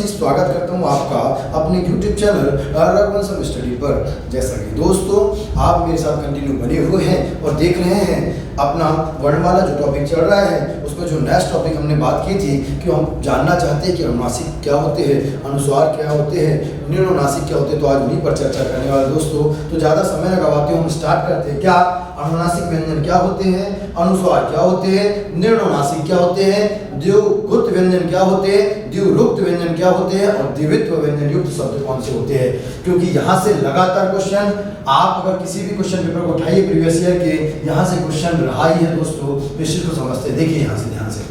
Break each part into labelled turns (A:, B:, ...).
A: स्वागत करता हूं आपका अपने YouTube चैनल रघुवंशम स्टडी पर। जैसा कि दोस्तों आप मेरे साथ कंटिन्यू बने हुए हैं और देख रहे हैं अपना वर्णमाला जो टॉपिक चल रहा है, उसमें जो नेक्स्ट टॉपिक हमने बात की थी कि हम जानना चाहते हैं कि अनुनासिक क्या होते हैं, अनुस्वार क्या होते हैं, निम्ननासिक क्या होते हैं। तो आज उन्हीं पर चर्चा करने वाले दोस्तों। तो ज़्यादा समय न गवाते हुए हम स्टार्ट करते हैं। क्या अनुनासिक व्यंजन क्या होते हैं, अनुस्वार क्या होते हैं, निम्ननासिक क्या होते हैं, द्विगुत व्यंजन क्या होते हैं, द्विरुक्त व्यंजन क्या होते हैं और द्वित्व व्यंजन युक्त शब्द कौन से होते हैं। क्योंकि यहाँ से लगातार क्वेश्चन, आप अगर किसी भी क्वेश्चन पेपर को उठाइए प्रीवियस ईयर के, यहाँ से क्वेश्चन रहा ही है दोस्तों। इसी को समझते देखिए यहाँ से ध्यान से।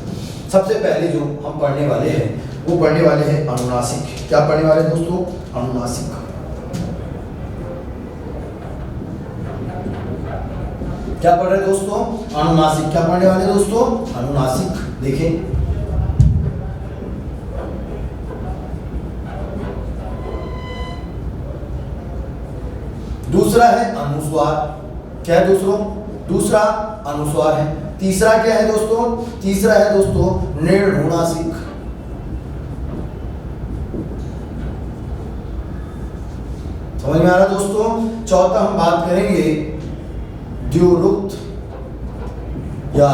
A: सबसे पहले जो हम पढ़ने वाले हैं वो पढ़ने वाले हैं अनुनासिक। क्या पढ़ने वाले दोस्तों? अनुनासिक। क्या पढ़ रहे दोस्तों? अनुनासिक। क्या पढ़ने वाले दोस्तों? अनुनासिक। देखें दूसरा है अनुस्वार। क्या है दोस्तों? दूसरा अनुस्वार है। तीसरा क्या है दोस्तों? तीसरा है दोस्तों निर्नुनासिक। समझ में आ रहा दोस्तों? चौथा हम बात करेंगे द्विरुक्त या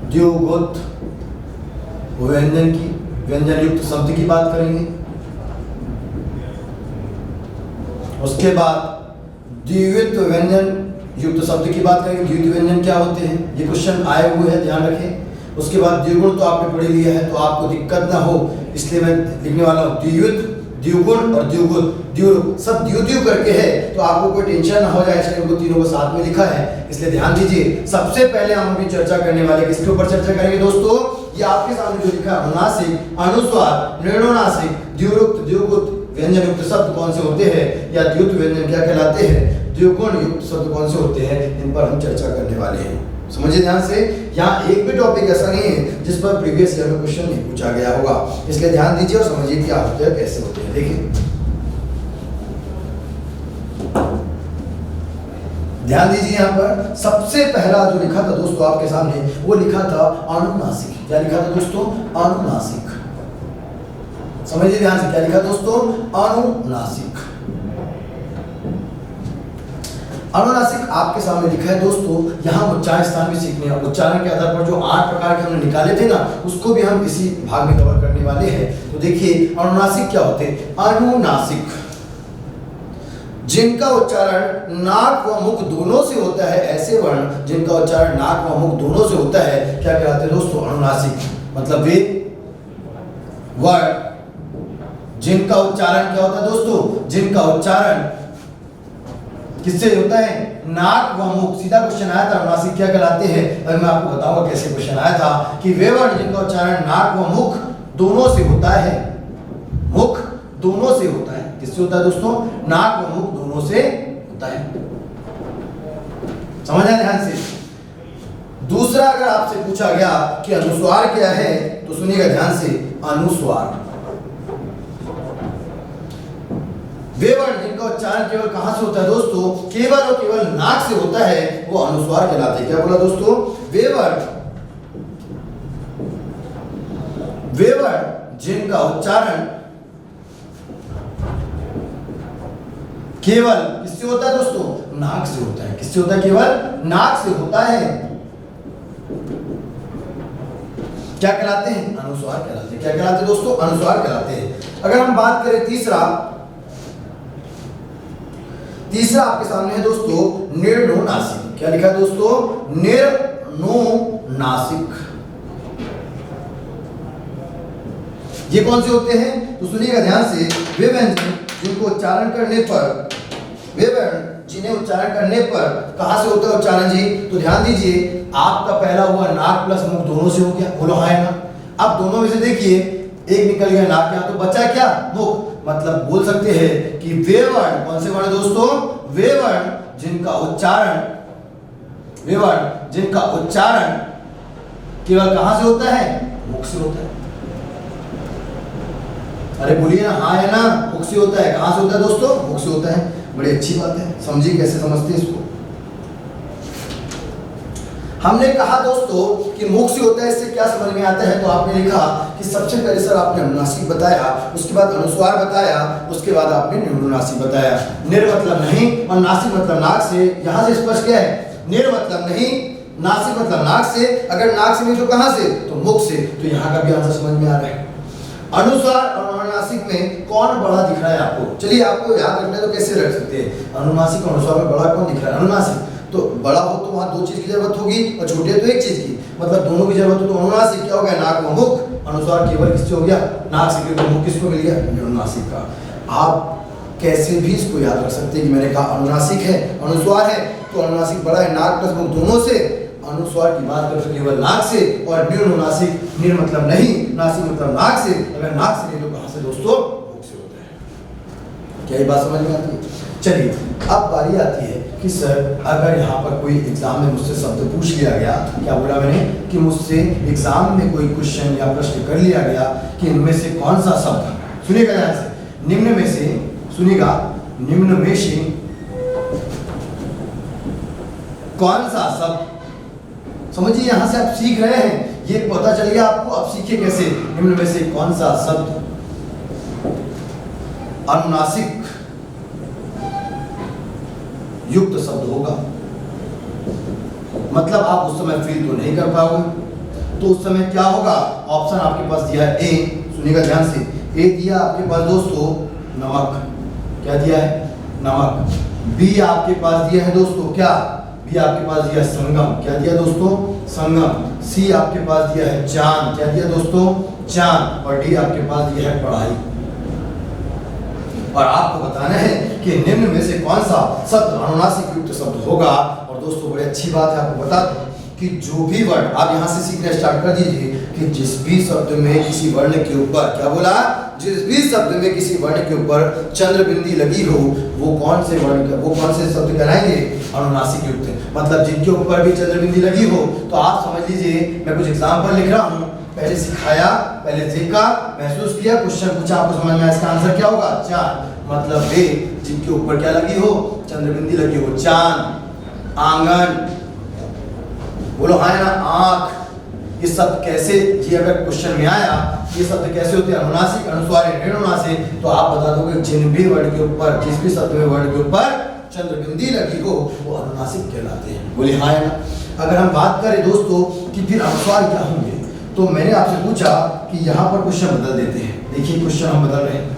A: द्विगुत व्यंजन की, व्यंजन युक्त शब्द की बात करेंगे। उसके बाद द्वित्व व्यंजन युक्त शब्द की बात करेंगे। द्वित्व व्यंजन क्या होते हैं, ये क्वेश्चन आए हुए हैं, ध्यान रखें। उसके बाद द्विगुण तो आपने पढ़ लिया है, तो आपको दिक्कत ना हो इसलिए मैं लिखने वाला हूँ द्वित्व, द्विगुण और द्विगुत, द्विरुक्त सब द्वित्व करके है, तो आपको कोई टेंशन ना हो जाए, इसलिए उनको तीनों को साथ में लिखा है, इसलिए ध्यान दीजिए। सबसे पहले हम अभी चर्चा करने वाले किसके ऊपर चर्चा करेंगे दोस्तों? ये आपके सामने जो लिखा है अनुनासिक, अनुस्वार, निर्नुनासिक, द्विरुक्त, द्विगुत व्यंजन युक्त शब्द कौन से होते हैं, या द्वित्व व्यंजन क्या कहलाते हैं, द्विगुण युक्त शब्द कौन से होते हैं, इन पर हम चर्चा करने वाले हैं। समझिए ध्यान से। यहाँ एक भी टॉपिक ऐसा नहीं है जिस पर प्रीवियस ईयर में क्वेश्चन नहीं पूछा गया होगा, इसलिए ध्यान दीजिए और समझिए क्या होते हैं, कैसे होते हैं। देखिए ध्यान दीजिए, यहाँ पर सबसे पहला जो लिखा था दोस्तों आपके सामने, वो लिखा था अनुनासिक। क्या लिखा था दोस्तों? अनुनासिक। समझिए ध्यान से, क्या लिखा दोस्तों? अनुनासिक। अनुनासिक आपके सामने लिखा है दोस्तों। यहाँ उच्चारण स्थान भी सीखने हैं। उच्चारण के आधार पर जो 8 प्रकार के हमने निकाले थे ना, उसको भी हम इसी भाग में कवर करने वाले हैं। तो देखिए अनुनासिक क्या होते हैं। अनुनासिक जिनका उच्चारण नाक व मुख दोनों से होता है, ऐसे वर्ण जिनका उच्चारण नाक व मुख दोनों से होता है, क्या कहलाते हैं दोस्तों? अनुनासिक। मतलब वे वर्ण जिनका उच्चारण क्या होता है दोस्तों? जिनका उच्चारण किससे होता है? नाक व मुख। सीधा क्वेश्चन आया था अनुनासिक क्या कहलाते हैं, अभी मैं आपको बताऊंगा कैसे क्वेश्चन आया था कि वे वर्ण जिनका उच्चारण नाक व मुख दोनों से होता है, मुख दोनों से होता है। किससे होता है दोस्तों? नाक व मुख दोनों से होता है। समझ आया ध्यान से। दूसरा अगर आपसे पूछा गया कि अनुस्वार क्या है, तो सुनिएगा ध्यान से। अनुस्वार वे वर्ण जिनका उच्चारण केवल कहां से होता है दोस्तों? केवल और केवल नाक से होता है, वो अनुस्वार कहलाते हैं। क्या बोला दोस्तों? वे वर्ण जिनका उच्चारण केवल किससे होता है दोस्तों? नाक से होता है। किससे होता है? केवल नाक से होता है। क्या कहलाते हैं? अनुस्वार कहलाते हैं। क्या कहलाते हैं दोस्तों? अनुस्वार कहलाते हैं। अगर हम बात करें तीसरा आपके सामने है दोस्तों निर्नुनासिक। क्या लिखा है दोस्तों? निर्नुनासिक। ये कौन से होते हैं? तो सुनिएगा ध्यान से। वे व्यंजन जिनको उच्चारण करने पर, वे वर्ण जिन्हें उच्चारण करने पर कहां से होता है उच्चारण जी? तो ध्यान दीजिए, आपका पहला हुआ नाक प्लस मुख दोनों से हो गया, बोलो हाँ है ना। अब दोनों में से देखिए एक निकल गया नाक, यहाँ तो बचा क्या? मुख। मतलब बोल सकते हैं कि वे वर्ण कौन से वर्ण दोस्तों? वे वर्ण जिनका उच्चारण केवल कहां से होता है? मुख से होता है। अरे बोलिए ना, हाँ है ना, मुख से होता है। कहां से होता है दोस्तों? मुख से होता है। बड़ी अच्छी बात है, समझिए कैसे समझते हैं इसको। हमने कहा दोस्तों कि मुख से होता है, इससे क्या समझ में आता है, तो आपने लिखा कि सबसे पहले सर आपने अनुनासिक बताया, उसके बाद अनुस्वार बताया, उसके बाद आपने निर्नुनासिक बताया। निर मतलब नहीं और नासिक मतलब नाक से। यहाँ से स्पष्ट क्या है, निर मतलब नहीं, नासिक मतलब नाक से। अगर नाक से नहीं तो कहाँ से, तो मुख से। तो यहाँ का भी आंसर समझ में आ रहा है। अनुस्वार और अनुनासिक में कौन बड़ा दिख रहा है आपको? चलिए आपको याद रखना है तो कैसे रख सकते हैं, अनुनासिक और अनुस्वार में बड़ा कौन दिख रहा है? अनुनासिक। तो बड़ा हो तो वहाँ दो चीज की जरूरत होगी और छोटे तो एक चीज की, मतलब दोनों की जरूरत हो। तो अनुनासिक क्या हो गया, नाक व मुख। अनुस्वार केवल किससे हो गया, नाक से, क्योंकि मुख किसको मिल गया, अनुनासिक का। आप कैसे भी इसको याद रख सकते हैं कि मैंने कहा अनुनासिक है, अनुस्वार है, तो अनुनासिक बड़ा है नाक प्लस मुख दोनों से, अनुस्वार की बात करें तो केवल नाक से। और निर्नुनासिक, निर मतलब नहीं, नासिक मतलब नाक से। अगर नाक से नहीं तो कहाँ से दोस्तों, मुख से होता है। क्या ये बात समझ में आती है? चलिए अब बारी आती है कि सर अगर यहाँ पर कोई एग्जाम में मुझसे शब्द पूछ लिया गया, क्या बोला मैंने कि मुझसे एग्जाम में कोई क्वेश्चन या प्रश्न कर लिया गया कि इनमें से कौन सा शब्द, सुनिएगा ध्यान से, निम्न में से, सुनिएगा, निम्न में से कौन सा शब्द, समझिए यहां से आप सीख रहे हैं, ये पता चल गया आपको, अब सीखिए कैसे। निम्न में से कौन सा शब्द अनुनासिक युक्त शब्द होगा। मतलब आप उस समय फील तो नहीं कर पाओगे, तो उस समय क्या होगा, ऑप्शन आपके पास दिया है ए, सुनिएगा ध्यान से, ए दिया आपके पास दोस्तों नमक, क्या दिया है, नमक। बी आपके पास दिया है दोस्तों क्या, बी आपके पास दिया संगम, क्या दिया दोस्तों, संगम। सी आपके पास दिया है चांद, क्या दिया दोस्तों, चांद। और डी आपके पास दिया है पढ़ाई। और आपको बताना है कि निम्न में से कौन सा शब्द अनुनासिक युक्त शब्द होगा। और दोस्तों बड़ी अच्छी बात है, आपको बता दूं कि जो भी वर्ड आप यहाँ से सीखना स्टार्ट कर दीजिए कि जिस भी शब्द में किसी वर्ण के ऊपर, क्या बोला, जिस भी शब्द में किसी वर्ण के ऊपर चंद्र बिंदी लगी हो, वो कौन से वर्ण, वो कौन से शब्द कहलाएंगे, अनुनासिक युक्त। मतलब जिनके ऊपर भी चंद्र बिंदी लगी हो, तो आप समझ लीजिए, मैं कुछ एग्जाम्पल लिख रहा हूँ, पहले सिखाया, पहले देखा, महसूस किया, क्वेश्चन पूछा, आपको समझ में आया इसका आंसर क्या होगा, चांद। मतलब वे जिनके ऊपर क्या लगी हो, चंद्रबिंदी लगी हो, चांद, आंगन, बोलो हाँ ना, आंख, ये शब्द कैसे, ये अगर क्वेश्चन में आया, ये शब्द कैसे होते हैं, अनुनासिक, अनुस्वार, निर्नुनासिक, तो आप बता दोगे जिन भी वर्ड के ऊपर, जिस भी शब्द में वर्ड के ऊपर चंद्रबिंदी लगी हो, वो अनुनासिक कहलाते हैं। बोले हाँ ना। अगर हम बात करें दोस्तों कि फिर अनुस्वार क्या होंगे, तो मैंने आपसे पूछा कि यहाँ पर क्वेश्चन बदल देते हैं। देखिए क्वेश्चन हम बदल रहे हैं,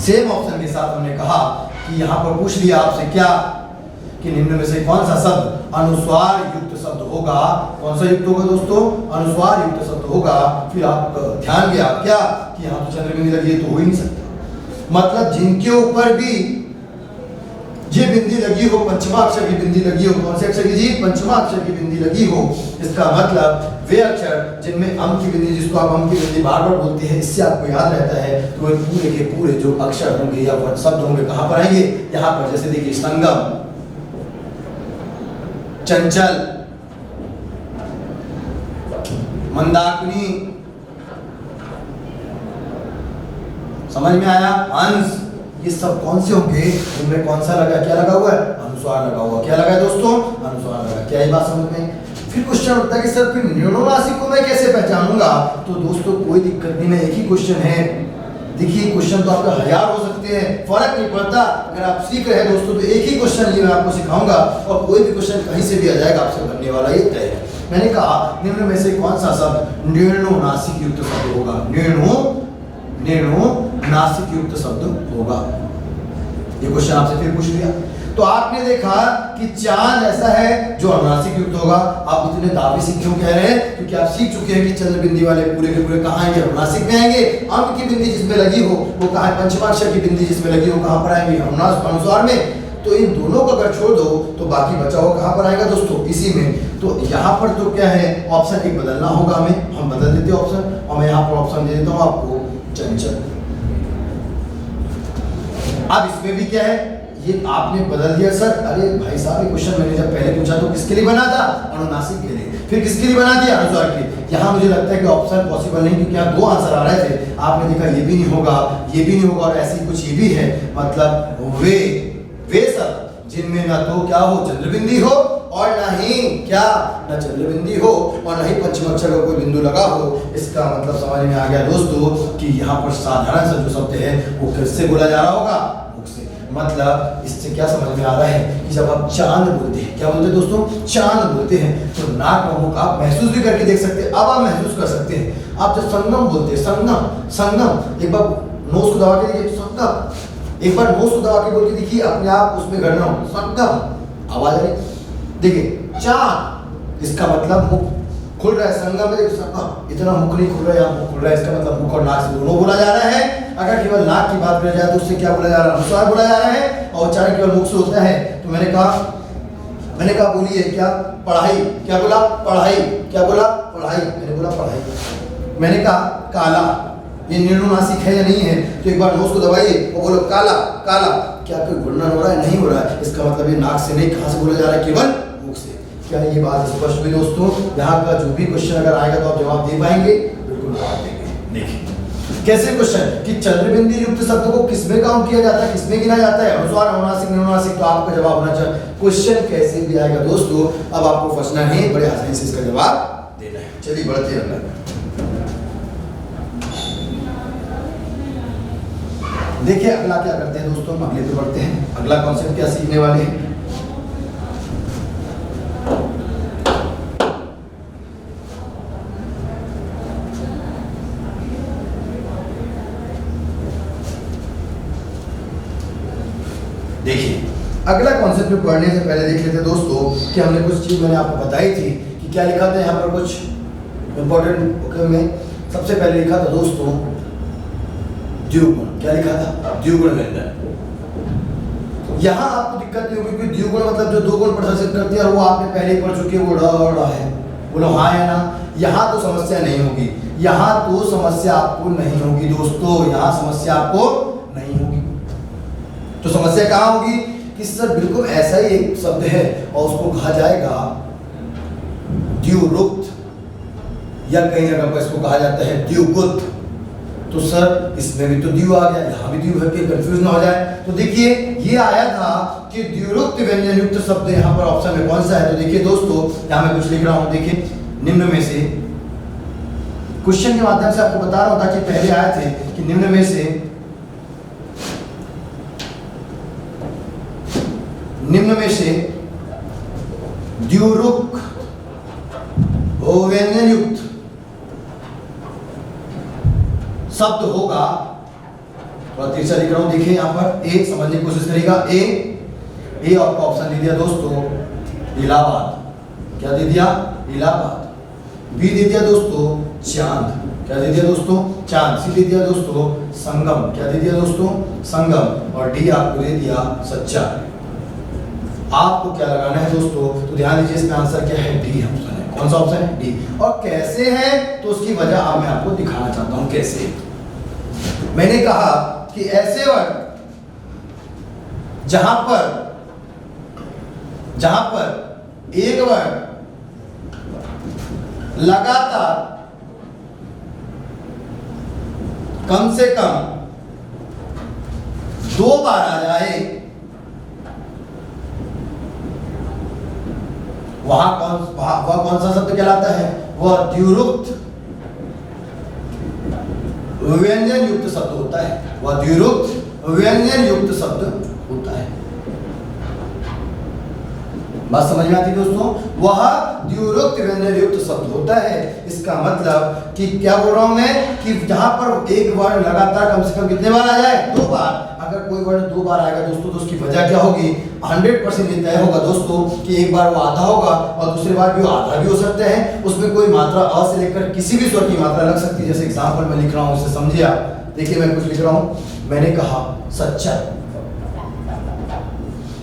A: सेम ऑप्शन के साथ हमने कहा कि यहाँ पर पूछ लिया आपसे क्या, कि निम्न में से कौन सा शब्द अनुस्वार युक्त शब्द होगा। कौन सा युक्त होगा दोस्तों, अनुस्वार युक्त शब्द होगा। फिर आप ध्यान गया क्या कि यहाँ तो चंद्रबिंदी लगी है, तो हो ही नहीं सकता। मतलब जिनके ऊपर भी ये बिंदी लगी हो, पंचमा अक्षर की बिंदी लगी हो, कौन से अक्षर की जी, पंचमा अक्षर की बिंदी लगी हो, इसका मतलब वे अक्षर जिनमें अम की बिंदी, जिसको आप अम की बिंदी बार बार बोलते हैं, इससे आपको याद रहता है, तो वे पूरे के पूरे जो अक्षर होंगे या शब्द होंगे कहाँ पर आएंगे, यहाँ पर। जैसे देखिए संगम, चंचल, मंदाकिनी, समझ में आया, हंस, ये सब कौन से होंगे, इनमें कौन सा लगा, क्या लगा हुआ है, अनुस्वार लगा हुआ। क्या लगा है दोस्तों, अनुस्वार लगा। क्या ये बात समझ में? फिर क्वेश्चन उठता है कि सर फिर निर्नुनासिक को मैं कैसे पहचानूंगा। तो दोस्तों कोई दिक्कत नहीं है, एक ही क्वेश्चन है। देखिए क्वेश्चन तो आपका हजार हो सकते हैं, फर्क नहीं पड़ता। अगर आप सीख रहे हैं दोस्तों तो एक ही क्वेश्चन ये मैं आपको सिखाऊंगा, और कोई भी क्वेश्चन कहीं से भी आ जाएगा, आपसे बनने वाला ये तय है। मैंने कहा निम्न में से कौन सा शब्द निर्नुनासिक युक्त शब्द होगा, निर्नुनासिक युक्त शब्द होगा। ये क्वेश्चन आपसे फिर पूछ लिया, तो आपने देखा कि चांद ऐसा है जो अनुनासिक युक्त होगा। आप इतने दावे से क्यों कह रहे हैं, क्योंकि आप सीख चुके हैं कि चंद्र बिंदी वाले पूरे के पूरे कहाँ आएंगे, अनुनासिक में आएंगे। अम की बिंदी जिसमें लगी हो वो कहाँ, पंचमाक्षर की बिंदी जिसमें लगी हो कहाँ पर आएंगे, अनुस्वार में। तो इन दोनों को अगर छोड़ दो तो बाकी बचा हुआ कहाँ पर आएगा दोस्तों, इसी में। तो यहाँ पर तो क्या है, ऑप्शन एक बदलना होगा हमें, हम बदल देते हैं ऑप्शन, और मैं यहाँ पर ऑप्शन दे देता हूँ आपको चंचल। अब इसमें भी क्या है, ये आपने बदल दिया सर। अरे भाई साहब ये क्वेश्चन मैंने जब पहले पूछा तो किसके लिए बना था, अनुनासिक के लिए, फिर किसके लिए बना दिया, अनुस्वार के लिए। यहाँ मुझे लगता है कि ऑप्शन पॉसिबल नहीं, क्योंकि यहाँ दो आंसर आ रहे थे, आपने देखा ये भी नहीं होगा, ये भी नहीं होगा, और ऐसी कुछ ये भी है। मतलब वे जिनमें ना तो क्या हो चंद्रबिंदी हो और ना ही क्या ना चंद्रबिंदी हो और ना ही पंचम अक्षर का कोई बिंदु लगा हो। इसका मतलब समझ में आ गया दोस्तों कि यहाँ पर साधारण सा जो शब्द है वो किससे बोला जा रहा होगा, मुख से। मतलब इससे क्या समझ में आ रहा है कि जब आप चांद बोलते हैं, क्या बोलते हैं दोस्तों, चांद बोलते हैं, तो नाक और मुख आप महसूस भी करके देख सकते हैं। अब आप महसूस कर सकते हैं। आप जब संगम बोलते हैं, संगम संगम, एक बार नोज को दबा के देखिए, संगम, एक बार नोज को दबा के बोल के देखिए, अपने आप उसमें गणना हो, संगम, आवाज आ रही। देखिए चांद, इसका मतलब मुख खुल रहा है, संगम में संगम, इतना मुख नहीं खुल रहा है, यहाँ मुख खुल रहा है, इसका मतलब मुख और नाक से दोनों बोला जा रहा है। अगर केवल नाक की बात करी जाए तो उससे क्या बोला जा रहा है, अनुस्वार बोला जा रहा है, और उच्चारण केवल मुख से होता है। तो मैंने कहा बोलिए क्या, पढ़ाई, क्या बोला, पढ़ाई, क्या बोला, पढ़ाई, मैंने बोला पढ़ाई। मैंने कहा काला, ये निर्नुनासिक है या नहीं है, तो एक बार नोज को दबाइए और बोलो काला, काला, क्या कोई गुणन हो रहा है, नहीं हो रहा है, इसका मतलब ये नाक से नहीं, कहां से बोला जा रहा है, केवल मुख से। क्या ये बात स्पष्ट हुई दोस्तों? यहाँ का जो भी क्वेश्चन अगर आएगा तो आप जवाब दे पाएंगे, बिल्कुल जवाब देंगे। देखिए कैसे क्वेश्चन कि चंद्रबिंदी युक्त शब्द को किसमें काउंट किया जाता है, किसमें गिना जाता है, अनुस्वार, अनुनासिक, निर्नुनासिक, तो आपका जवाब होना चाहिए। क्वेश्चन कैसे भी आएगा दोस्तों, अब आपको फंसना नहीं, बड़े आसानी से इसका जवाब देना है। चलिए बढ़ते हैं अगला। देखिए अगला क्या करते हैं दोस्तों, हम अगले पे बढ़ते हैं। अगला कॉन्सेप्ट क्या सीखने वाले हैं, देखिए अगला कॉन्सेप्ट पढ़ने से पहले देख लेते हैं दोस्तों कि हमने कुछ चीज मैंने आपको बताई थी कि क्या लिखा था यहाँ पर, कुछ इंपॉर्टेंट में सबसे पहले लिखा था दोस्तों द्विगुण। क्या लिखा था, द्विगुण व्यंजन। यहाँ आपको दिक्कत नहीं होगी क्योंकि द्विगुण मतलब जो दो गुण प्रदर्शित करती है और वो आपने पहले ही पढ़ चुके हैं, वो ड़ है, बोलो हाँ है ना। यहाँ तो समस्या नहीं होगी, यहाँ तो समस्या आपको नहीं होगी दोस्तों, यहाँ समस्या आपको नहीं होगी। तो समस्या कहाँ होगी कि सर बिल्कुल ऐसा ही एक शब्द है और उसको कहा जाएगा द्युरुक्त, या कहीं जगह पर इसको कहा जाता है द्युगुत। तो सर इसमें भी तो द्यू आ गया, यहाँ भी द्यू है, कि कंफ्यूज ना हो जाए। तो देखिए ये आया था कि द्युरुक्त व्यंजन युक्त शब्द यहाँ पर ऑप्शन में कौन सा है। तो देखिए दोस्तों यहाँ मैं कुछ लिख रहा हूँ, देखिए निम्न में से, क्वेश्चन के माध्यम से आपको बता रहा हूँ ताकि पहले आए थे कि निम्न में से, निम्न में से द्युरुक्त व्यंजन युक्त शब्द होगा। और तीसरा लिख रहा हूं, देखिए यहां पर ए समझने की कोशिश करिएगा। ए आपका ऑप्शन दे दिया दोस्तों इलाहाबाद, क्या दे दिया, इलाहाबाद। बी दे दिया दोस्तों चांद, क्या दे दिया दोस्तों, चांद। सी दे दिया दोस्तों संगम, क्या दे दिया दोस्तों, संगम। और डी आपको दे दिया सच्चा। आपको क्या लगाना है दोस्तों, तो ध्यान दीजिए इसका आंसर क्या है, डी ऑप्शन है। कौन सा ऑप्शन है, डी। और कैसे है तो उसकी वजह अब मैं आपको दिखाना चाहता हूं कैसे। मैंने कहा कि ऐसे वर्ड जहां पर एक वर्ड लगातार कम से कम दो बार आ जाए, वह कौन सा शब्द कहलाता है, वह द्युरुक्त व्यंजन युक्त शब्द होता है, वह द्युरुक्त व्यंजन युक्त शब्द होता है। बात समझ में आती है दोस्तों, वह द्युरुक्त व्यंजन युक्त शब्द होता है। इसका मतलब कि क्या बोल रहा हूं मैं कि जहां पर एक वर्ड लगातार कम से कम कितने बार आ जाए, दो बार। अगर कोई वर्ड दो बार आएगा दोस्तों तो उसकी वजह क्या होगी, 100% ये तय होगा दोस्तों कि एक बार वो आधा होगा और दूसरी बार भी वो आधा भी हो सकता है। उसमें कोई मात्रा अ से लेकर किसी भी स्वर की मात्रा लग सकती है। जैसे एग्जांपल मैं लिख रहा हूं, उससे समझिए आप। देखिए मैं कुछ लिख रहा हूं, मैंने कहा सच्चा।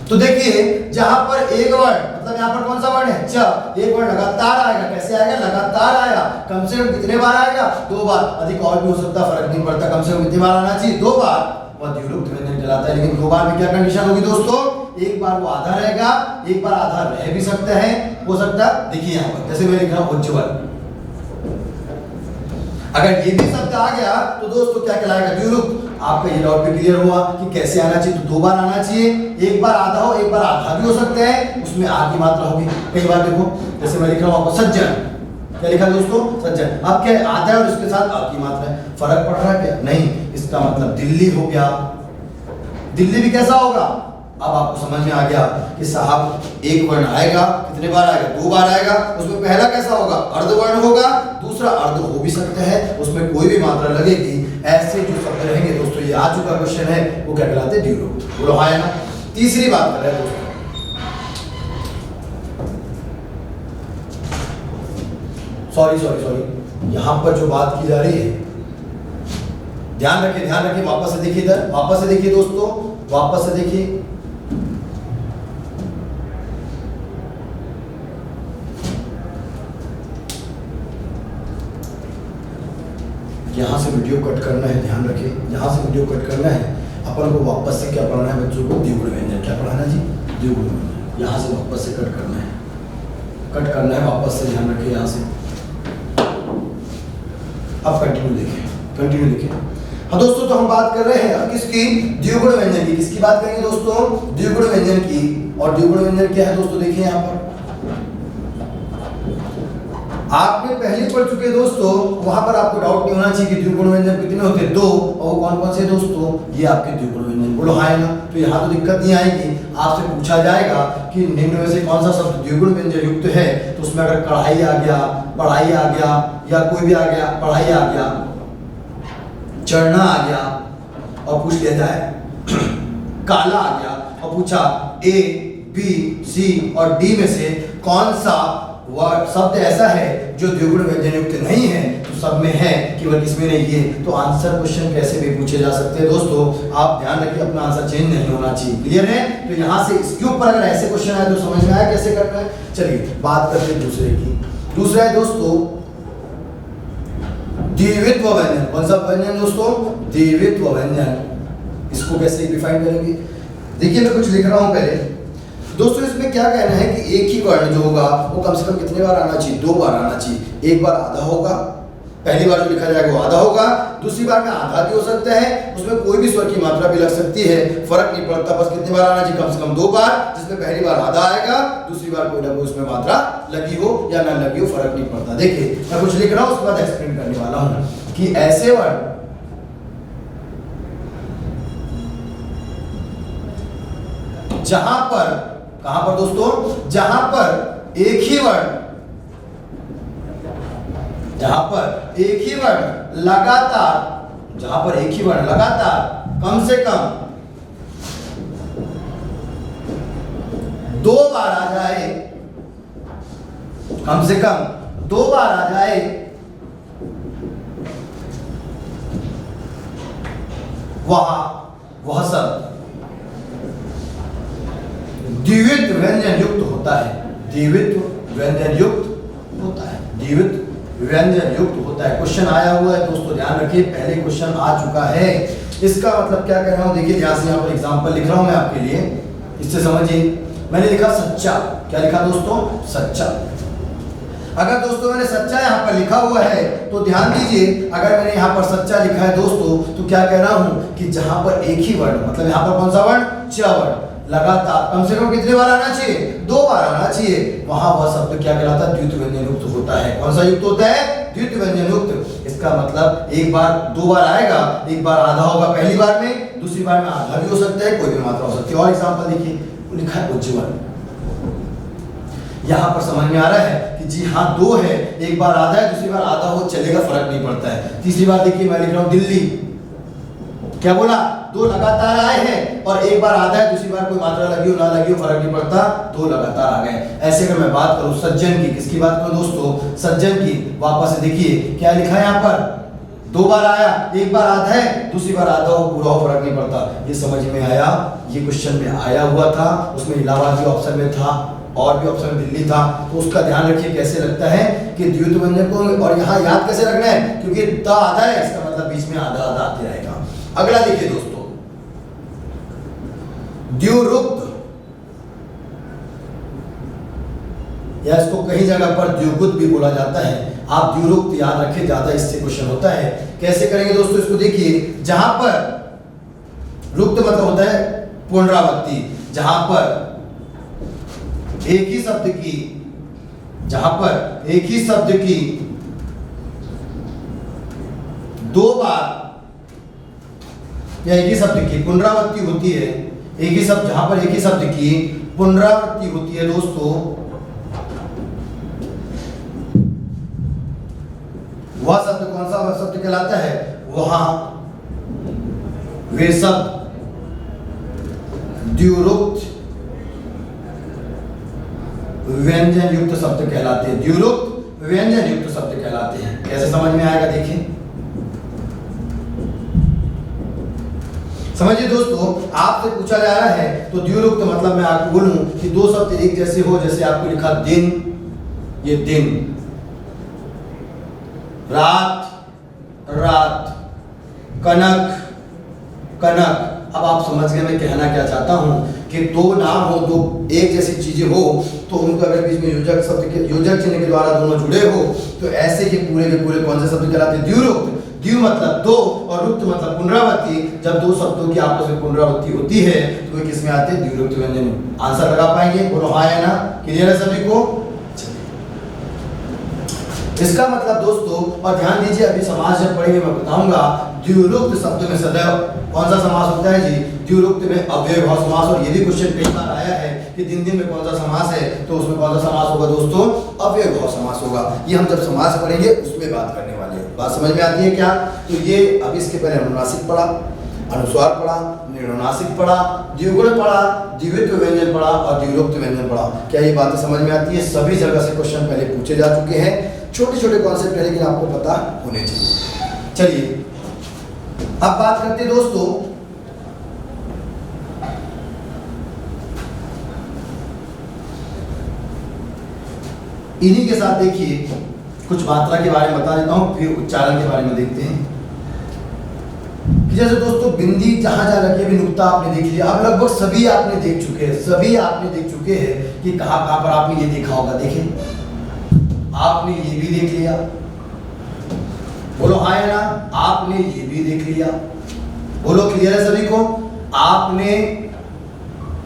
A: तो देखिए जहां पर एक वर्ड मतलब यहाँ पर कौन सा वर्ड है, च, एक वर्ड लगातार आएगा। कैसे आएगा, लगातार आएगा। कम से कम कितने बार आएगा, दो बार। अधिक और भी हो सकता, फर्क नहीं पड़ता, कम से कम कितनी बार आना चाहिए, दो बार। वह द्युरुक्त व्यंजन कहलाता है। लेकिन दो बार में क्या कंडीशन होगी दोस्तों, एक बार वो आधा रहेगा, एक बार आधा रह भी सकता है, हो सकता। देखिए यहाँ पर जैसे मैं लिख रहा हूं उज्ज्वल, अगर ये भी शब्द आ गया तो दोस्तों क्या कहलाएगा, द्युरुक्त। आपका ये डाउट भी क्लियर हुआ कि कैसे आना चाहिए। तो 2 बार आना चाहिए, एक बार आधा हो, एक बार आधा भी हो सकता है, उसमें आ की मात्रा होगी। कई बार देखो जैसे मैं लिख रहा हूँ आपको सज्जन, क्या लिखा दोस्तों, सज्जन। अब क्या आधा है और इसके साथ आ की मात्रा है, फर्क पड़ रहा है क्या, नहीं। इसका मतलब दिल्ली हो गया। दिल्ली भी कैसा होगा, अब आपको समझ में आ गया कि साहब एक वर्ण आएगा, कितने बार आएगा, 2 बार आएगा। उसमें पहला कैसा होगा, अर्धवर्ण होगा, दूसरा अर्ध हो भी सकता है, उसमें कोई भी मात्रा लगेगी। ऐसे जो शब्द रहेंगे दोस्तों, ये आ चुका क्वेश्चन है, वो क्या कहलाते हैं, द्विरूप। बोलो हाँ है ना। तीसरी बात कर रहे हैं दोस्तों, सॉरी यहां पर जो बात की जा रही है, ध्यान रखिए, वापस से देखिए इधर, वापस से देखिए दोस्तों, वापस से देखिए। यहां से वीडियो कट करना है, ध्यान रखिए, यहां से वीडियो कट करना है। अपन को वापस से क्या पढ़ाना है बच्चों को, द्विगुण व्यंजन। क्या पढ़ाना है जी, द्विगुण व्यंजन। यहां से वापस से कट करना है, वापस से, ध्यान रखिए यहां से। अब कंटिन्यू देखिए। हाँ दोस्तों, तो हम बात कर रहे हैं अब किसकी, द्विगुण व्यंजन की। किसकी बात करेंगे दोस्तों, द्विगुण व्यंजन की। और द्विगुण व्यंजन क्या है दोस्तों, देखिए यहाँ पर आपने पहले पढ़ चुके दोस्तों, वहां पर आपको डाउट नहीं होना चाहिए कि द्विगुण व्यंजन कितने होते हैं, 2। और वो कौन कौन से दोस्तों, ये आपके द्विगुण व्यंजन। बोलो हाँ है ना। तो यहाँ तो दिक्कत नहीं आएगी। आपसे पूछा जाएगा कि निम्न में से कौन सा शब्द द्विगुण व्यंजन युक्त है, तो उसमें अगर कढ़ाई आ गया, पढ़ाई आ गया, या कोई भी आ गया, पढ़ाई आ गया, चढ़ना आ गया, और पूछ लिया जाए काला आ गया, और पूछा A, B, C और D में से कौन सा वर्ड शब्द ऐसा है जो द्विगुण व्यंजन युक्त नहीं है, तो सब में है, केवल किसमें नहीं है। तो आंसर क्वेश्चन कैसे भी पूछे जा सकते हैं दोस्तों, आप ध्यान रखिए, अपना आंसर चेंज नहीं होना चाहिए। क्लियर है। तो यहाँ से इसके ऊपर अगर ऐसे क्वेश्चन आए तो समझ में आया कैसे करना है। चलिए बात करते हैं दूसरे की। दूसरा है दोस्तों द्वित्व व्यंजन। कौन सा व्यंजन दोस्तों, द्वित्व व्यंजन। इसको कैसे डिफाइन करेंगे, देखिए मैं कुछ लिख रहा हूं पहले दोस्तों। इसमें क्या कहना है कि एक ही वर्ण जो होगा वो कम से कम कितने बार आना चाहिए, 2 बार आना चाहिए। एक बार आधा होगा, पहली बार जो लिखा जाएगा वो आधा होगा, दूसरी बार में आधा भी हो सकता है, उसमें कोई भी स्वर की मात्रा भी लग सकती है, फर्क नहीं पड़ता। बस कितनी बार आना चाहिए, कम से कम 2 बार, जिसमें पहली बार आधा आएगा, दूसरी बार कोई ना कोई उसमें मात्रा लगी हो या ना लगी हो, फर्क नहीं पड़ता। देखिए मैं कुछ लिख रहा हूं, उसके बाद एक्सप्लेन करने वाला हूं कि ऐसे वर्ण जहां पर, कहां पर दोस्तों, जहां पर एक ही वर्ण, जहां पर एक ही वर्ण लगातार, जहां पर एक ही वर्ण लगातार कम से कम 2 बार आ जाए, कम से कम 2 बार आ जाए, वह शब्द द्वित्व व्यंजन युक्त होता है। द्वित्व व्यंजन युक्त होता है, द्वित्व व्यंजन युक्त होता है। क्वेश्चन आया हुआ है दोस्तों, ध्यान रखिए, पहले क्वेश्चन आ चुका है। इसका मतलब क्या कह रहा हूं, देखिए ध्यान से, यहाँ पर एग्जांपल लिख रहा हूं मैं आपके लिए, इससे समझिए। मैंने लिखा सच्चा, क्या लिखा दोस्तों, सच्चा। अगर दोस्तों मैंने सच्चा यहाँ पर लिखा हुआ है तो ध्यान दीजिए, अगर मैंने यहाँ पर सच्चा लिखा है दोस्तों, तो क्या कह रहा हूं कि जहां पर एक ही वर्ण, मतलब यहाँ पर कौन सा वर्ण, च वर्ण, लगातार कम से कम कितने बार आना चाहिए, 2 बार आना चाहिए, वहां वह शब्द क्या कहलाता है, द्वित्व व्यंजन युक्त होता है। कौन सा युक्त होता है, द्वित्व व्यंजन युक्त। इसका मतलब एक बार 2 बार आएगा, एक बार आधा होगा पहली बार में, दूसरी बार में आधा भी हो सकता है, कोई भी मात्रा हो सकती है। और एग्जांपल देखिए, लिखा है उज्ज्वल। यहां पर समझ में आ रहा है कि जी हाँ 2 है, एक बार आधा है, दूसरी बार आधा हो, चलेगा, फर्क नहीं पड़ता है। तीसरी बार देखिए, मैं लिख रहा हूं दिल्ली, क्या बोला, 2 लगातार आए हैं, और एक बार आधा है, दूसरी बार कोई मात्रा लगी हो ना लगी हो, फर्क नहीं पड़ता, 2 लगातार आ गए। ऐसे अगर मैं बात करूं सज्जन की, किसकी बात करूं दोस्तों, सज्जन की, वापस से देखिए क्या लिखा है यहाँ पर, 2 बार आया, एक बार आधा है, दूसरी बार आधा हो, पूरा हो, फर्क नहीं पड़ता। ये समझ में आया, ये क्वेश्चन में आया हुआ था, उसमें इलाहाबाद भी ऑप्शन में था, और भी ऑप्शन दिल्ली था, तो उसका ध्यान रखिए कैसे लगता है कि द्वित्व व्यंजन को, और यहाँ याद कैसे रखना है, क्योंकि द आधा है, इसका मतलब बीच में आधा आधा आते रहेगा। अगला देखिए दोस्तों, द्विरुक्त, या इसको कई जगह पर द्विगुत भी बोला जाता है। आप द्विरुक्त याद रखें, ज्यादा इससे क्वेश्चन होता है। कैसे करेंगे दोस्तों, इसको देखिए, जहां पर रुक्त मतलब होता है पुनरावृत्ति, जहां पर एक ही शब्द की दो बार या एक ही शब्द की पुनरावृत्ति होती है, जहां पर एक ही शब्द की पुनरावृत्ति होती है दोस्तों, वह शब्द कौन सा शब्द कहलाता है? वहां वे शब्द द्युरुक्त व्यंजन युक्त शब्द कहलाते हैं। द्युरुक्त व्यंजन युक्त शब्द कहलाते हैं। कैसे समझ में आएगा देखिए, समझिए दोस्तों, आपसे पूछा जा रहा है तो द्युरुक्त मतलब मैं आपको बोलूं कि दो शब्द एक जैसे हो, जैसे आपको लिखा दिन, ये दिन, रात, रात, कनक, कनक। अब आप समझ गए मैं कहना क्या चाहता हूं कि दो नाम हो, दो एक जैसी चीजें हो, तो उनको अगर बीच में योजक शब्द के योजक चिन्ह के द्वारा दोनों जुड़े हो तो ऐसे के पूरे कौन से शब्द कहलाते हैं? द्युरुक्त। द्यु मतलब दो और रुक्त मतलब पुनरावृत्ति। जब दो शब्दों की आपस में पुनरावृत्ति होती है तो वे किसमें आते हैं? द्युरुक्त व्यंजन। आंसर लगा पाएंगे? बोलो हाँ या ना? क्लियर है सभी को? इसका मतलब दोस्तों, और ध्यान दीजिए, अभी समास जब पढ़ेंगे मैं बताऊंगा, द्युरुक्त शब्द में सदैव कौन सा समास होता है जी? द्युरुक्त में अव्ययभाव समास। और ये भी क्वेश्चन कई बार आया है कि दिन दिन में कौन सा समास है, तो उसमें कौन सा समास होगा दोस्तों? अव्ययभाव समास होगा। ये हम जब समास पढ़ेंगे उसमें बात करने वाले हैं। बात समझ में आती है क्या? तो ये अब इसके पहले अनुनासिक पढ़ा, अनुस्वार पढ़ा, निर्नुनासिक पढ़ा, द्विगुण पढ़ा, द्वित्व व्यंजन पढ़ा और द्युरुक्त व्यंजन पढ़ा। क्या ये बातें समझ में आती है? सभी जगह से क्वेश्चन पहले पूछे जा चुके हैं। छोटे छोटे कॉन्सेप्ट है लेकिन आपको पता होने चाहिए। चलिए अब बात करते हैं दोस्तों इन्हीं के साथ, देखिए कुछ मात्रा के बारे में बता देता हूं, फिर उच्चारण के बारे में देखते हैं। कि जैसे दोस्तों बिंदी जहां जहां रखी है, नुक्ता आपने देख लिया। अब लगभग सभी आपने देख चुके हैं, कि कहां कहां पर आपने ये देखा होगा। देखिए आपने ये भी देख लिया, बोलो हाँ या ना? आपने ये भी देख लिया, बोलो क्लियर है सभी को? आपने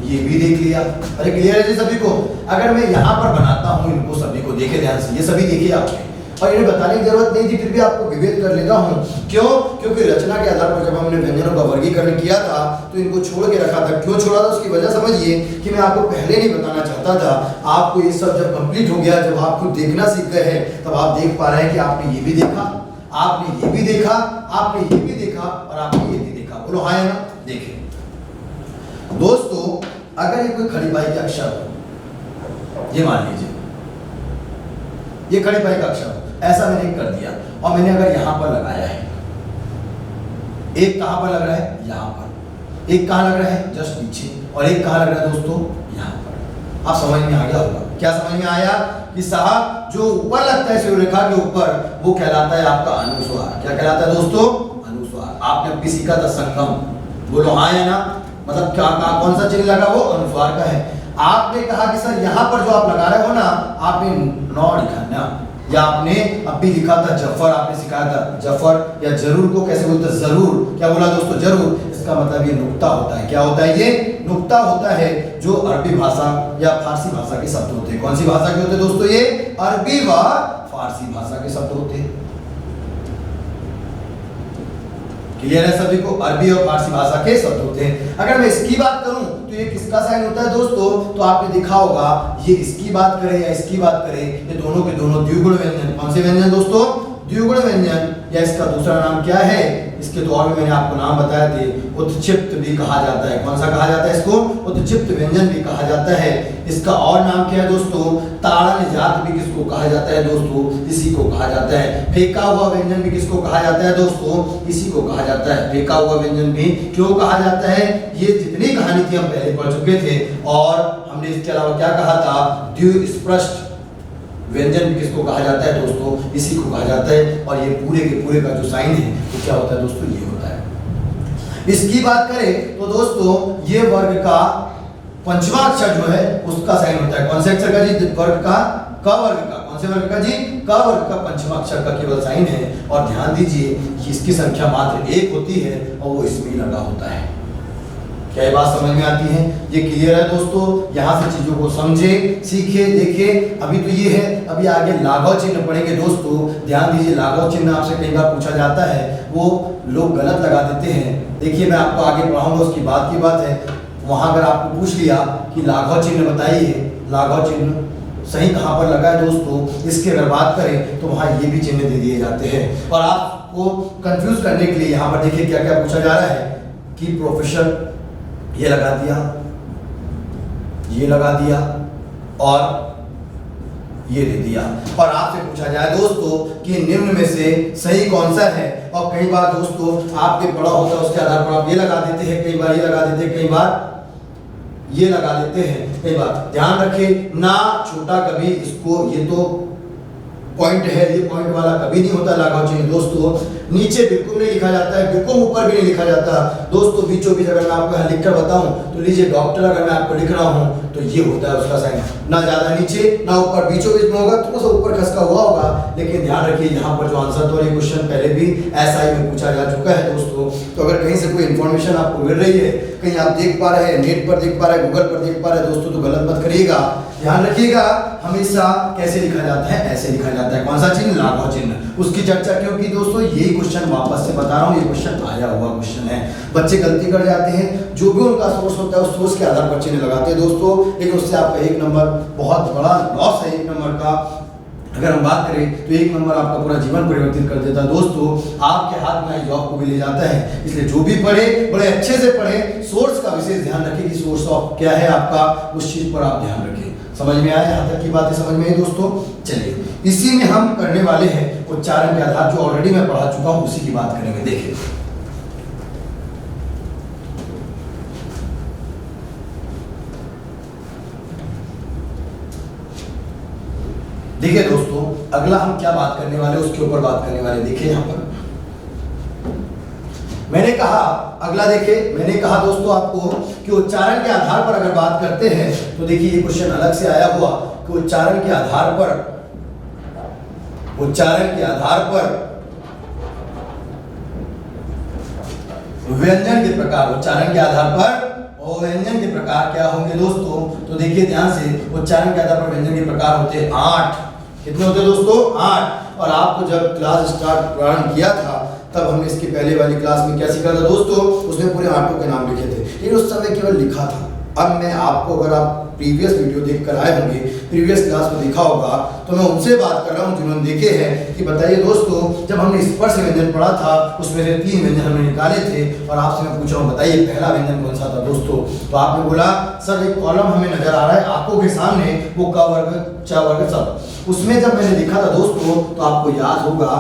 A: ये भी देख लिया। अरे क्लियर है जी सभी को? अगर मैं यहाँ पर बनाता हूँ इनको सभी को, देखे ध्यान से, ये सभी देखिए आपने, और इन्हें बताने की जरूरत नहीं थी, फिर भी आपको विभेद कर लेता हूँ। क्यों? क्योंकि रचना के आधार पर जब हमने व्यंजनों का वर्गीकरण किया था तो इनको छोड़ के रखा था। क्यों छोड़ा था उसकी वजह समझिए कि मैं आपको पहले नहीं बताना चाहता था। आपको ये सब जब कंप्लीट हो गया, जब आप खुद देखना सीख गए हैं, तब आप देख पा रहे हैं कि आपने ये भी देखा, आपने ये भी देखा, आपने ये भी देखा और आपने ये भी देखा। बोलो हाँ या ना? देखें दोस्तों, अगर ये कोई खड़ी पाई का अक्षर हो, ये मान लीजिए ये खड़ी पाई का अक्षर हो, ऐसा मैंने कर दिया और मैंने अगर यहां पर लगाया है, एक कहां पर लग रहा है? यहां पर। एक कहां लग रहा है? जस्ट नीचे। और एक कहां लग रहा है दोस्तों? यहां पर। आप समझ में आ गया होगा। क्या समझ में आया? कि साहब जो ऊपर लगता है शिरोरेखा के ऊपर, वो कहलाता है आपका अनुस्वार। क्या कहलाता है दोस्तों? अनुस्वार। आपने अभी सीखा था संगम। बोलो हाँ या ना? मतलब क्या कौन सा चिन्ह लगा? वो अनुस्वार का है। आपने कहा कि सर यहाँ पर जो आप लगा रहे हो ना, आपने नौ लिखा ना, या आपने अभी लिखा था जफर, आपने सिखाया था जफर, या जरूर को कैसे बोलते हैं? जरूर। क्या बोला दोस्तों? जरूर। इसका मतलब ये नुक्ता होता है। क्या होता है? ये नुक्ता होता है, जो अरबी भाषा या फारसी भाषा के शब्द होते हैं। कौन सी भाषा के होते हैं दोस्तों? ये अरबी व फारसी भाषा के शब्द होते हैं। क्लियर है सभी को? अरबी और फारसी भाषा के शब्द होते हैं। अगर मैं इसकी बात करूं तो ये किसका साइन होता है दोस्तों? तो आपने देखा होगा, ये इसकी बात करें या इसकी बात करें, ये दोनों के दोनों द्विगुण व्यंजन। कौन से व्यंजन दोस्तों? द्विगुण व्यंजन, या इसका दूसरा नाम क्या है? इसके तो और भी मैंने आपको नाम बताए थे, उत्क्षिप्त भी कहा जाता है। कौन सा कहा जाता है इसको? उत्क्षिप्त व्यंजन भी कहा जाता है। इसका और नाम क्या है दोस्तों? ताड़न जात भी किसको कहा जाता है दोस्तों? इसी को कहा जाता है। फेंका हुआ व्यंजन भी किसको कहा जाता है दोस्तों? इसी को कहा जाता है। फेंका हुआ व्यंजन भी क्यों कहा जाता है? ये जितनी कहानी थी हम पहले पढ़ चुके थे, और हमने इसके अलावा क्या कहा था? द्विस्पृष्ट व्यंजन भी किसको कहा जाता है दोस्तों? इसी को कहा जाता है। और ये पूरे के पूरे का जो साइन है वो क्या होता है दोस्तों? ये होता है। इसकी बात करें तो दोस्तों, ये वर्ग का पंचवा अक्षर जो है उसका साइन होता है। कौन से अक्षर का जी? वर्ग का क वर्ग का। कौन से वर्ग का जी? क वर्ग का पंचवा अक्षर का केवल साइन है। और ध्यान दीजिए कि इसकी संख्या मात्र एक होती है और वो इसमें लगा होता है। क्या ये बात समझ में आती है? ये क्लियर है दोस्तों? यहाँ से चीजों को समझे, सीखे, देखे। अभी तो ये है, अभी आगे लाघव चिन्ह पढ़ेंगे दोस्तों। ध्यान दीजिए, लाघव चिन्ह आपसे कई बार पूछा जाता है, वो लोग गलत लगा देते हैं। देखिए मैं आपको आगे पढ़ाऊंगा, उसकी बात की बात है। वहां अगर आपको पूछ लिया कि लाघव चिन्ह बताइए, लाघव चिन्ह सही कहाँ पर लगा है दोस्तों, इसकी अगर बात करें तो वहां ये भी चिन्ह दे दिए जाते हैं। और आपको कंफ्यूज करने के लिए यहाँ पर देखिए क्या क्या पूछा जा रहा है कि प्रोफेसर ये लगा दिया, ये लगा दिया और ये दे दिया। और आपसे पूछा जाए दोस्तों कि निम्न में से सही कौन सा है। और कई बार दोस्तों आपके पढ़ा होता है, उसके आधार पर आप ये लगा देते हैं, कई बार ये लगा देते हैं, कई बार ये लगा देते हैं। कई बार ध्यान रखें ना, छोटा कभी इसको, ये तो पॉइंट है, ये पॉइंट वाला कभी नहीं होता लाघव चिन्ह दोस्तों। नीचे बिल्कुल नहीं लिखा जाता है, बिल्कुल ऊपर भी नहीं लिखा जाता दोस्तों। बीचों बीच अगर मैं आपको यहाँ लिख कर बताऊं तो लीजिए डॉक्टर, अगर मैं आपको लिख रहा हूँ तो ये होता है उसका साइन, ना ज्यादा नीचे ना ऊपर, बीचों बीच में होगा, थोड़ा सा ऊपर खसका हुआ होगा। लेकिन ध्यान रखिए यहाँ पर जो आंसर तो ये क्वेश्चन पहले भी SI में पूछा जा चुका है दोस्तों। तो अगर कहीं से कोई इन्फॉर्मेशन आपको मिल रही है, कहीं आप देख पा रहे हैं, नेट पर देख पा रहे हैं, गूगल पर देख पा रहे हैं दोस्तों, तो गलत मत करिएगा। ध्यान रखिएगा, हमेशा कैसे लिखा जाता है, ऐसे लिखा जाता है। कौन सा चिन्ह? लाघव चिन्ह। उसकी चर्चा क्यों की दोस्तों? यही क्वेश्चन वापस से बता रहा हूँ, ये क्वेश्चन आया हुआ क्वेश्चन है। बच्चे गलती कर जाते हैं, जो भी उनका सोर्स होता है उस सोर्स के आधार पर चिन्ह लगाते हैं दोस्तों, लेकिन उससे आपका 1 नंबर बहुत बड़ा लॉस है। 1 नंबर का अगर हम बात करें तो 1 नंबर आपका पूरा जीवन परिवर्तित कर देता है दोस्तों। आपके हाथ में जॉब को भी ले जाता है। इसलिए जो भी पढ़े बड़े अच्छे से पढ़े, सोर्स का विशेष ध्यान रखें कि सोर्स ऑफ क्या है आपका, उस चीज पर आप ध्यान रखें। समझ में आया? यहाँ तक की बातें समझ में आई दोस्तों? चलिए इसी में हम करने वाले हैं उच्चारण के आधार, जो ऑलरेडी मैं पढ़ा चुका हूँ उसी की बात करेंगे। देखिए देखिए दोस्तों, अगला हम क्या बात करने वाले उसके ऊपर बात करने वाले। देखिए यहाँ पर मैंने कहा, अगला देखिए, मैंने कहा दोस्तों आपको कि उच्चारण के आधार पर अगर बात करते हैं तो देखिए ये क्वेश्चन अलग से आया हुआ कि उच्चारण के आधार पर, उच्चारण के आधार पर व्यंजन के प्रकार, उच्चारण के आधार पर और व्यंजन के प्रकार क्या होंगे दोस्तों? तो देखिए ध्यान से, उच्चारण के आधार पर व्यंजन के प्रकार होते हैं 8। कितने होते हैं दोस्तों? 8। और आपको जब क्लास स्टार्ट प्रारंभ किया था तब हमने इसकी पहले वाली क्लास में क्या सीखा था दोस्तों? उसमें पूरे 8 के नाम लिखे थे, लेकिन उस समय केवल लिखा था। अब मैं आपको, अगर आप प्रीवियस वीडियो देख कर आए होंगे, प्रीवियस क्लास में देखा होगा, तो मैं उनसे बात कर रहा हूँ जिन्होंने देखे हैं कि बताइए दोस्तों, जब हमने स्पर्श व्यंजन पढ़ा था उसमें से 3 व्यंजन हमने निकाले थे। और आपसे मैं पूछ रहा हूँ बताइए पहला व्यंजन कौन सा था दोस्तों? तो आपने बोला सर एक कॉलम हमें नजर आ रहा है आंखों के सामने, वो क वर्ग च वर्ग सब। उसमें जब मैंने लिखा था दोस्तों तो आपको याद होगा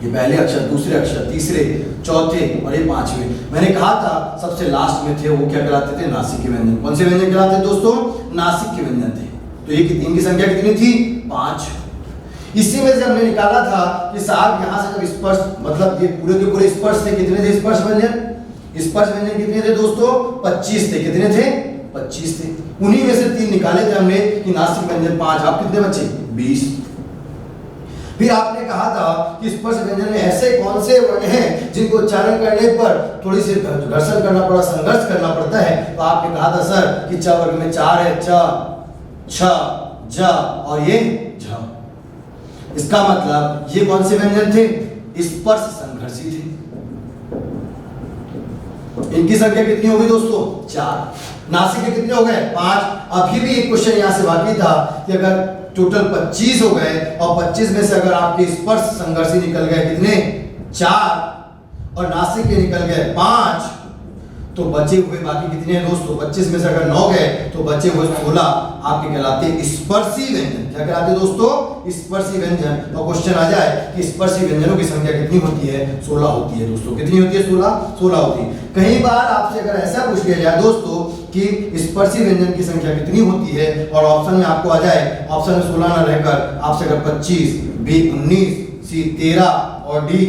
A: ये पहले अक्षर, दूसरे अक्षर, तीसरे, चौथे और ये 5वें। मैंने कहा था सबसे लास्ट में थे वो क्या कहलाते थे? नासिक के व्यंजन। कौन से व्यंजन कहलाते थे दोस्तों? नासिक के व्यंजन थे। तो ये कितनी की संख्या कितनी थी? 5। इसी में से हमने निकाला था कि साहब यहाँ से जब स्पर्श, मतलब ये पूरे के पूरे स्पर्श थे, कितने थे स्पर्श व्यंजन? स्पर्श व्यंजन कितने थे दोस्तों? 25 थे। कितने थे? 25 थे। उन्हीं में से 3 निकाले थे हमने कि नासिक व्यंजन 5। आप कितने बचे? 20। फिर आपने कहा था कि स्पर्श व्यंजन में ऐसे कौन से वर्ण हैं जिनको उच्चारण करने पर थोड़ी सी घर्षण करना पड़ा, संघर्ष करना पड़ता है। तो आपने कहा था सर कि च वर्ग में 4 है, च, छ, ज और ये झ। इसका मतलब ये कौन से व्यंजन थे? स्पर्श संघर्षी थे। इनकी संख्या कितनी होगी दोस्तों? 4। नासिक के कितने हो गए? 5। अभी भी एक क्वेश्चन यहाँ से बाकी था कि अगर टोटल 25 हो गए और 25 में से अगर आपके स्पर्श संघर्षी निकल गए कितने? 4 और नासिक के निकल गए 5, तो बचे हुए बाकी कितने हैं दोस्तों? 25 में से अगर 9 गए तो बचे हुए 16 आपके कहलाते स्पर्शी व्यंजन। क्या कहलाते दोस्तों? स्पर्शी व्यंजन। और क्वेश्चन आ जाए कि स्पर्शी व्यंजनों की संख्या कितनी होती है? 16 होती है दोस्तों। कितनी होती है? 16 होती है। कई बार आपसे अगर ऐसा पूछ लिया जाए दोस्तों कि स्पर्शी व्यंजन की संख्या कितनी होती है और ऑप्शन में आपको आ जाए, ऑप्शन में 16 न रहकर आपसे अगर 25, बी 19, सी 13 और डी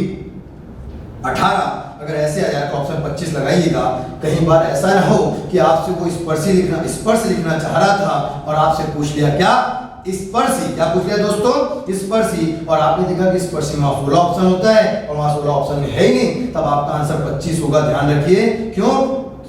A: 18 अगर ऐसे आ जाए तो ऑप्शन 25 लगाइएगा। कहीं बार ऐसा ना हो कि आपसे कोई स्पर्शी लिखना, स्पर्श लिखना चाह रहा था और आपसे पूछ लिया क्या? स्पर्शी। क्या पूछ लिया दोस्तों? स्पर्शी। और आपने देखा कि स्पर्शी में 16 ऑप्शन होता है और वहां 16 ऑप्शन में है ही नहीं, तब आपका आंसर 25 होगा। ध्यान रखिए, क्यों?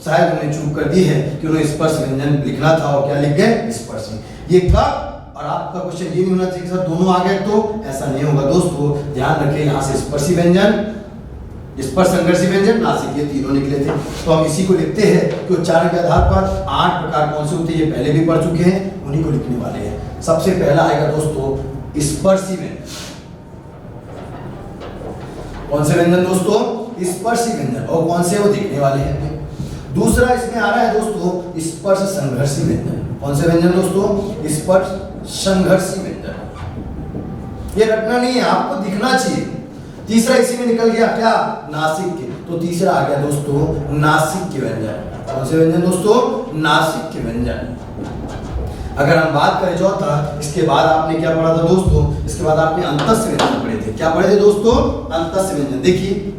A: शायद उन्हें चूक कर दी है कि उन्हें स्पर्श व्यंजन लिखना था और क्या लिख गए स्पर्शी। ये कब, और आपका क्वेश्चन ये नहीं होना चाहिए कि सर दोनों आ गए, तो ऐसा नहीं होगा दोस्तों। ध्यान रखें यहाँ से स्पर्शी व्यंजन, स्पर्श संघर्षी व्यंजन, नासिक, ये तीनों निकले थे। तो हम इसी को लिखते हैं कि उच्चारण के आधार पर 8 प्रकार कौन से होते हैं, ये पहले भी पढ़ चुके हैं, उन्हीं को लिखने वाले हैं। सबसे पहला आएगा दोस्तों स्पर्शी व्यंजन। कौन से व्यंजन दोस्तों, स्पर्शी व्यंजन, और कौन से वो देखने वाले हैं। दूसरा इसमें आ रहा है दोस्तों स्पर्श संघर्षी व्यंजन। कौन से व्यंजन दोस्तों, स्पर्श संघर्षी व्यंजन। ये रटना नहीं है, आपको दिखना चाहिए। तीसरा इसी में निकल गया क्या, नासिक के, तो तीसरा आ गया दोस्तों नासिक के व्यंजन। कौन से व्यंजन दोस्तों, नासिक के व्यंजन। अगर हम बात करें चौथा, इसके बाद आपने क्या पढ़ा था दोस्तों, इसके बाद आपने अंतस्य व्यंजन पढ़े थे। क्या पढ़े थे दोस्तों, अंतस्य व्यंजन। देखिए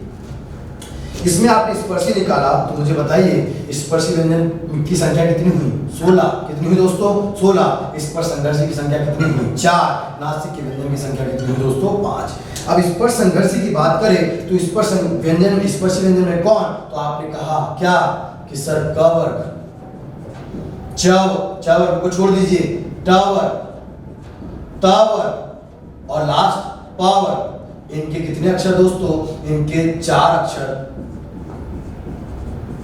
A: इसमें आपने स्पर्शी निकाला, तो मुझे बताइए स्पर्शी व्यंजन की संख्या कितनी हुई, 16। कितनी हुई दोस्तों, 16। स्पर्श संघर्षी की संख्या कितनी हुई, 4। नासिक के व्यंजन की संख्या कितनी हुई दोस्तों, 5। अब स्पर्श संघर्षी की बात करें तो स्पर्श व्यंजन, स्पर्शी व्यंजन में कौन, तो आपने कहा क्या कि सर क वर्ग, च वर्ग को छोड़ दीजिए, ट वर्ग, त वर्ग और लास्ट प वर्ग। इनके कितने अक्षर दोस्तों, इनके 4 अक्षर,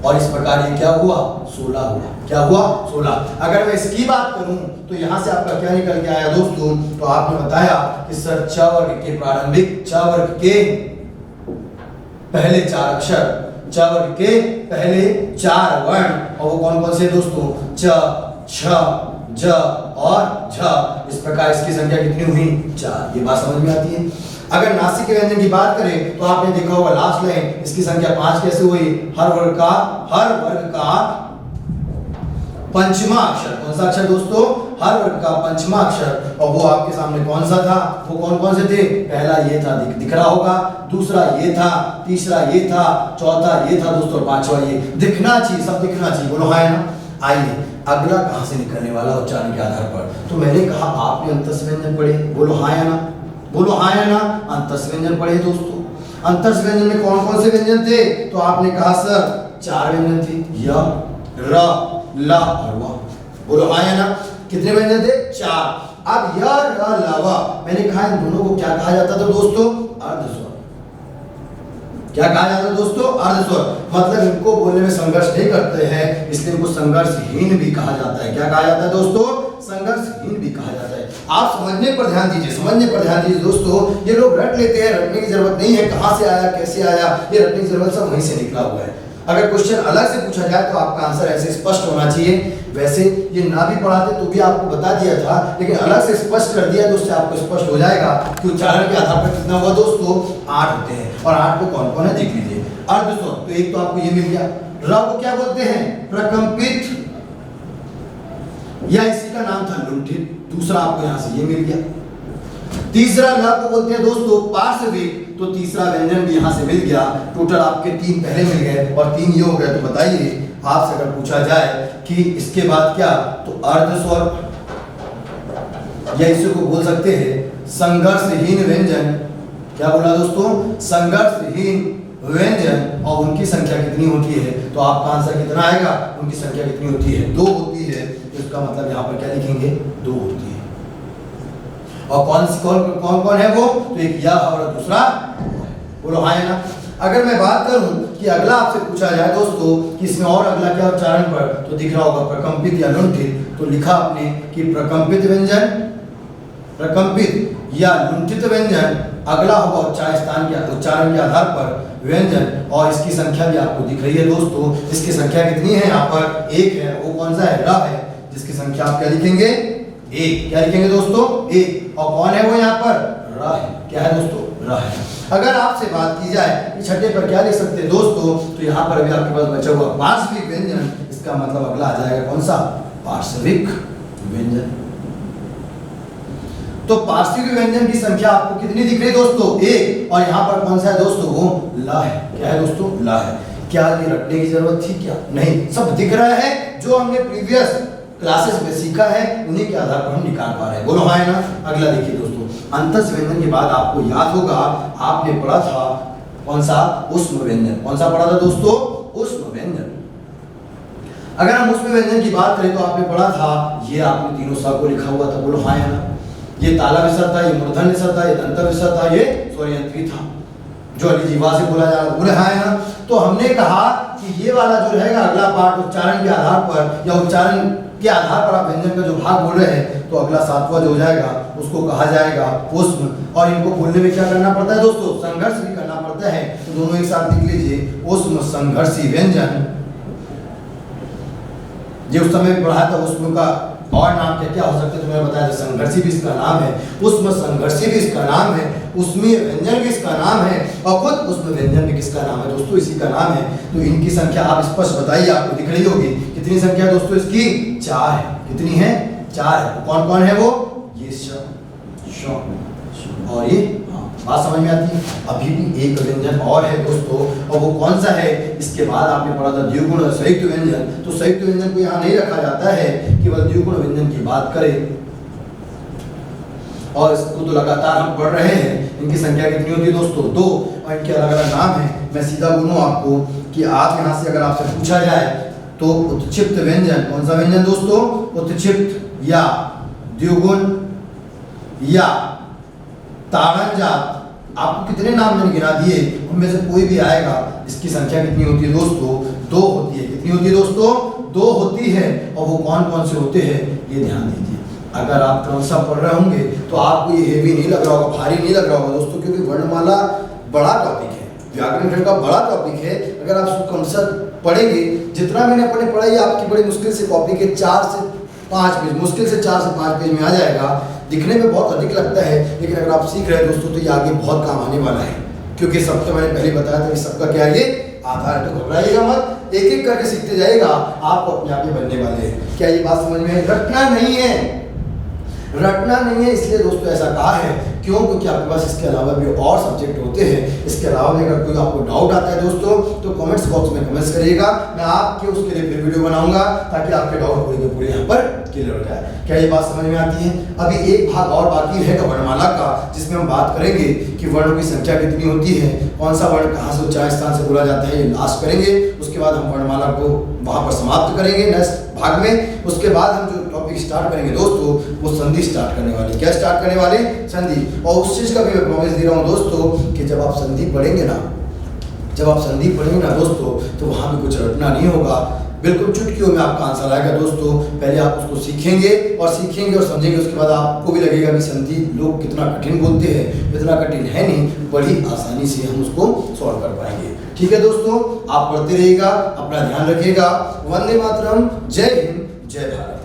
A: और इस प्रकार ये क्या हुआ, 16 हुआ। क्या हुआ, 16। अगर मैं इसकी बात करूं तो यहां से आपका क्या निकल के आया दोस्तों, तो आपने बताया कि सर च वर्ग के प्रारंभिक, च वर्ग के पहले 4 अक्षर, च वर्ग के पहले 4 वर्ण, और वो कौन कौन से दोस्तों, च, छ, ज और झ। इस प्रकार इसकी संख्या कितनी हुई, 4। ये बात समझ में आती है। अगर नासिक के व्यंजन की बात करें तो आपने देखा होगा लास्ट लाइन, इसकी संख्या 5 कैसे हुई, हर वर्ग का पंचमा अक्षर। कौन सा अक्षर दोस्तों, हर वर्ग का पंचमा अक्षर, और वो आपके सामने कौन सा था, वो कौन कौन से थे, पहला ये था, दिख रहा होगा, दूसरा ये था, तीसरा ये था, चौथा ये था दोस्तों, पांचवा ये। दिखना चाहिए, सब दिखना चाहिए, बोलो हाँ है ना। आइए अगला कहां से निकलने वाला उच्चारण के आधार पर, तो मैंने कहा आपने अंतस्य व्यंजन पढ़े, बोलो हाँ या ना, बोलो हाँ या ना। अंतस्य व्यंजन पढ़े दोस्तों। अंतस्य व्यंजन में कौन कौन से व्यंजन थे, तो आपने कहा सर 4 व्यंजन थे, य, र, ल और व। बोलो हाँ या ना। कितने व्यंजन थे, 4। अब य, र, ल, व, मैंने कहा इन दोनों को क्या कहा जाता था दोस्तों, अर्धस्वर। क्या कहा जाता है दोस्तों, अर्धस्वर। मतलब इनको बोलने में संघर्ष नहीं करते हैं, इसलिए इनको संघर्षहीन भी कहा जाता है। क्या कहा जाता है दोस्तों, संघर्षहीन भी कहा जाता है। आप समझने पर ध्यान दीजिए, समझने पर ध्यान दीजिए दोस्तों। ये लोग रट लेते हैं, रटने की जरूरत नहीं है, कहां से आया कैसे आया, ये रटने की जरूरत सब वहीं से निकला हुआ है। अगर क्वेश्चन अलग से पूछा जाए तो आपका आंसर ऐसे स्पष्ट होना चाहिए। वैसे ये ना भी पढ़ाते तो भी आपको बता दिया था, लेकिन अलग से स्पष्ट कर दिया तो उससे आपको स्पष्ट हो जाएगा कि उच्चारण के आधार पर कितना हुआ दोस्तों, 8 होते हैं। और 8 को कौन कौन है देख लीजिए। अर्धस्वर, तो एक तो आपको ये मिल गया। र को क्या बोलते हैं, प्रकंपित, या इसी का नाम था लुंठित। दूसरा आपको यहां से ये मिल गया। तीसरा ल को बोलते हैं दोस्तों पार्श्विक, तो तीसरा व्यंजन भी यहां से मिल गया। टोटल आपके 3 पहले मिल गए और 3 ये हो गए। तो बताइए आपसे अगर पूछा जाए कि इसके बाद क्या, तो अर्धस्वर, या इसी को बोल सकते हैं संघर्षहीन व्यंजन। क्या बोला दोस्तों, संघर्षहीन व्यंजन, और उनकी संख्या कितनी होती है, तो आपका आंसर कितना आएगा, उनकी संख्या कितनी होती है, 2 होती है। इसका मतलब यहाँ पर क्या लिखेंगे, 2 होती है। और कौन कौन है वो, तो एक यह और दूसरा, बोलो हाँ है ना। अगर मैं बात करूं कि अगला आपसे पूछा जाए दोस्तों कि इसमें और अगला क्या उच्चारण पर, तो दिख रहा होगा प्रकंपित या लुंठित। तो लिखा आपने कि प्रकंपित व्यंजन, प्रकंपित या लुंठित व्यंजन अगला होगा उच्चारण के आधार पर व्यंजन, और इसकी संख्या भी आपको दिख रही है दोस्तों। इसकी संख्या कितनी है, यहाँ पर 1 है। वो कौन सा है, र है, जिसकी संख्या आप क्या लिखेंगे, 1। क्या लिखेंगे दोस्तों, 1। और कौन है वो यहाँ पर, र है। क्या है दोस्तों, र है। अगर आपसे बात की जाए कि छठे पर क्या लिख सकते हैं दोस्तों, तो यहाँ पर अभी आपके पास बचा हुआ पार्श्विक व्यंजन। इसका मतलब अगला आ जाएगा कौन सा, पार्श्विक व्यंजन। तो पार्श्विक व्यंजन की संख्या आपको कितनी दिख रही है दोस्तों, 1। और यहाँ पर कौन सा है दोस्तों, वो ला है। क्या है दोस्तों, ला है। क्या ये रटने की जरूरत थी, क्या नहीं, सब दिख रहा है। जो हमने प्रीवियस क्लासेस में सीखा है उन्हीं के आधार पर हम निकाल पा रहे हैं, बोलो हाँ है ना। अगला देखिए दोस्तों, अंतस्य व्यंजन के बाद आपको याद होगा आपने पढ़ा था कौन सा, उष्म व्यंजन। कौन सा पढ़ा था दोस्तों, उष्म व्यंजन। अगर हम उसमें व्यंजन की बात करें तो आपने पढ़ा था, ये आपने तीनों सा को लिखा हुआ था, बोलो हाँ या ना। ये ताला विसर था, ये मूर्धन्य विसर था, ये दंत विसर था, ये स्वरयंत्री था, जो अली जीवा से बोला जा रहा, बोले हाँ या ना। तो हमने कहा कि ये वाला जो रहेगा अगला पार्ट उच्चारण के आधार पर या उच्चारण के आधार पर आप व्यंजन का जो भाग बोल रहे हैं, तो अगला सातवां जो हो जाएगा उसको कहा जाएगा ऊष्म। और इनको बोलने में क्या करना पड़ता है दोस्तों, संघर्ष भी करना पड़ता है। तो दोनों एक साथ लिख लीजिए, ऊष्म संघर्षी व्यंजन। जो उस समय पढ़ा था ऊष्म का और नाम क्या क्या हो सकते हैं, तो मैंने बताया था, संघर्षी भी इसका नाम है, ऊष्म संघर्षी भी इसका नाम है, ऊष्मीय व्यंजन भी इसका नाम है, और खुद ऊष्म व्यंजन भी किसका नाम है दोस्तों, इसी का नाम है। तो इनकी संख्या आप स्पष्ट बताइए, आपको दिख रही होगी। कितनी संख्या है दोस्तों इसकी, 4 है। कितनी है, 4 है। कौन कौन है वो, ये श और ये, बात समझ में आती है। अभी भी एक व्यंजन और है दोस्तों, और वो कौन सा है, इसके बाद आपने पढ़ा था द्विगुण और संयुक्त व्यंजन। तो संयुक्त व्यंजन को यहाँ नहीं रखा जाता है, केवल द्विगुण व्यंजन की बात करें। और इसको तो लगातार हम पढ़ रहे हैं। इनकी संख्या कितनी होती है दोस्तों, 2, और इनके अलग अलग नाम है। मैं सीधा बोलूँ आपको कि आप यहाँ से अगर आपसे पूछा जाए तो उत्क्षिप्त व्यंजन, कौन सा व्यंजन दोस्तों, उत्क्षिप्त या द्विगुण या ताड़नजात, आपको कितने नाम मैंने गिना दिए, उनमें से कोई भी आएगा। इसकी संख्या कितनी होती है दोस्तों, 2 होती है। कितनी होती है दोस्तों, 2 होती है। और वो कौन कौन से होते हैं, ये ध्यान दीजिए। अगर आप क्रमशः पढ़ रहे होंगे तो आपको ये हेवी नहीं लग रहा होगा, भारी नहीं लग रहा होगा दोस्तों, क्योंकि वर्णमाला बड़ा टॉपिक है, व्याकरण खंड का बड़ा टॉपिक है। अगर आप क्रमशः पढ़ेंगे, जितना मैंने अपने पढ़ाई, आपकी बड़ी मुश्किल से कॉपी के 4 से 5 पेज, मुश्किल से 4 से 5 पेज में आ जाएगा। दिखने में बहुत अधिक लगता है, लेकिन अगर आप सीख रहे हैं दोस्तों तो ये आगे बहुत काम आने वाला है। क्योंकि सब तो मैंने पहले बताया था कि सबका क्या है, ये आधार है। तो घबराइएगा मत, एक एक करके सीखते जाएगा, आपको अपने आप ही बनने वाले हैं। क्या ये बात समझ में है? रटना नहीं है, रटना नहीं है। इसलिए दोस्तों ऐसा कहा है, क्यों, क्योंकि आपके पास इसके अलावा भी और सब्जेक्ट होते हैं। इसके अलावा भी अगर कोई आपको डाउट आता है दोस्तों, तो कमेंट्स बॉक्स में कमेंट्स करिएगा, मैं आपके उसके लिए फिर वीडियो बनाऊंगा, ताकि आपके डाउट पूरे के पूरे यहाँ पर क्लियर हो जाए। क्या ये बात समझ में आती है? अभी एक भाग और बाकी है वर्णमाला का, जिसमें हम बात करेंगे कि वर्णों की संख्या कितनी होती है, कौन सा वर्ण कहाँ से उच्चारण स्थान से बोला जाता है, ये लास्ट करेंगे। उसके बाद हम वर्णमाला को वहाँ पर समाप्त करेंगे नेक्स्ट भाग में। उसके बाद हम जो टॉपिक स्टार्ट करेंगे दोस्तों, वो संधि स्टार्ट करने वाले। क्या स्टार्ट करने वाले? संधि। और उस चीज का भी मैं प्रॉमिस दे रहा हूँ दोस्तों कि जब आप संधि पढ़ेंगे ना, जब आप संधि पढ़ेंगे ना दोस्तों, तो वहाँ भी कुछ रटना नहीं होगा, बिल्कुल चुटकियों में आपका आंसर आएगा दोस्तों। पहले आप उसको सीखेंगे और समझेंगे, उसके बाद आपको भी लगेगा कि संधि लोग कितना कठिन बोलते हैं। इतना कठिन है नहीं, बड़ी आसानी से हम उसको सॉल्व कर पाएंगे। ठीक है दोस्तों, आप पढ़ते रहिएगा, अपना ध्यान रखिएगा। वंदे मातरम, जय हिंद, जय भारत।